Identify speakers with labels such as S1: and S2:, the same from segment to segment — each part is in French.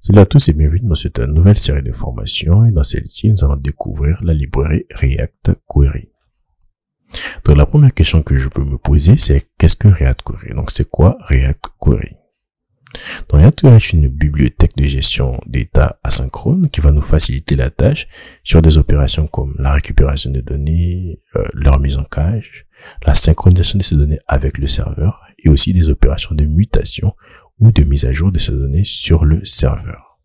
S1: Salut à tous et bienvenue dans cette nouvelle série de formations et dans celle-ci, nous allons découvrir la librairie React Query. Donc la première question que je peux me poser, c'est qu'est-ce que React Query? Donc c'est quoi React Query? Donc React Query est une bibliothèque de gestion d'état asynchrone qui va nous faciliter la tâche sur des opérations comme la récupération des données, leur mise en cache, la synchronisation de ces données avec le serveur et aussi des opérations de mutation ou de mise à jour de ces données sur le serveur.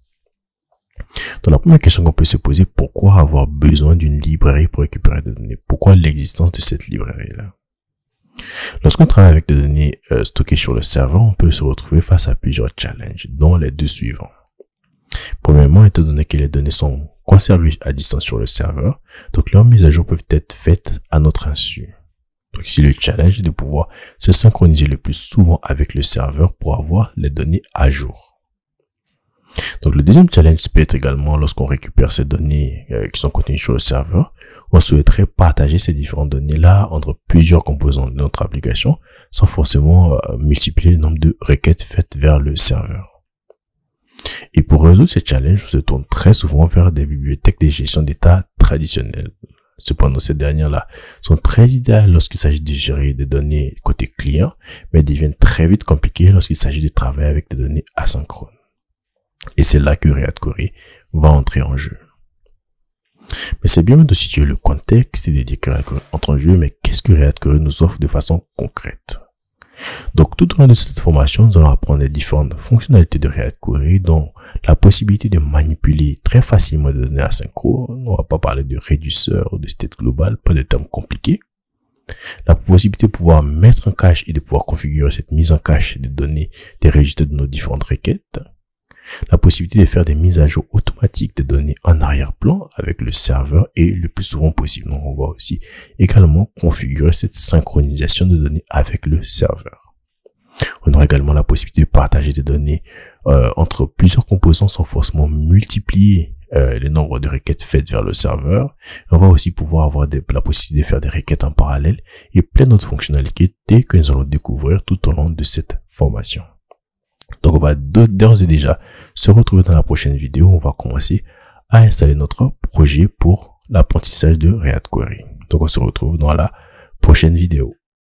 S1: Donc la première question qu'on peut se poser, pourquoi avoir besoin d'une librairie pour récupérer des données? Pourquoi l'existence de cette librairie-là? Lorsqu'on travaille avec des données stockées sur le serveur, on peut se retrouver face à plusieurs challenges, dont les deux suivants. Premièrement, étant donné que les données sont conservées à distance sur le serveur, donc leurs mises à jour peuvent être faites à notre insu. Donc ici, le challenge est de pouvoir se synchroniser le plus souvent avec le serveur pour avoir les données à jour. Donc le deuxième challenge peut être également lorsqu'on récupère ces données qui sont contenues sur le serveur, on souhaiterait partager ces différentes données-là entre plusieurs composants de notre application sans forcément multiplier le nombre de requêtes faites vers le serveur. Et pour résoudre ces challenges, on se tourne très souvent vers des bibliothèques de gestion d'état traditionnelles. Cependant, ces dernières-là sont très idéales lorsqu'il s'agit de gérer des données côté client, mais deviennent très vite compliquées lorsqu'il s'agit de travailler avec des données asynchrones. Et c'est là que React Query va entrer en jeu. Mais c'est bien de situer le contexte et de dire que React Query entre en jeu, mais qu'est-ce que React Query nous offre de façon concrète? Donc, tout au long de cette formation, nous allons apprendre les différentes fonctionnalités de React Query, dont la possibilité de manipuler très facilement des données asynchrones. On va pas parler de réducteur ou de state global, pas de termes compliqués. La possibilité de pouvoir mettre en cache et de pouvoir configurer cette mise en cache des données, des registres de nos différentes requêtes. La possibilité de faire des mises à jour automatiques des données en arrière-plan avec le serveur et le plus souvent possible. Donc, on va aussi également configurer cette synchronisation de données avec le serveur. On aura également la possibilité de partager des données entre plusieurs composants sans forcément multiplier le nombre de requêtes faites vers le serveur. On va aussi pouvoir avoir la possibilité de faire des requêtes en parallèle et plein d'autres fonctionnalités que nous allons découvrir tout au long de cette formation. Donc on va d'ores et déjà se retrouver dans la prochaine vidéo. On va commencer à installer notre projet pour l'apprentissage de React Query. Donc on se retrouve dans la prochaine vidéo.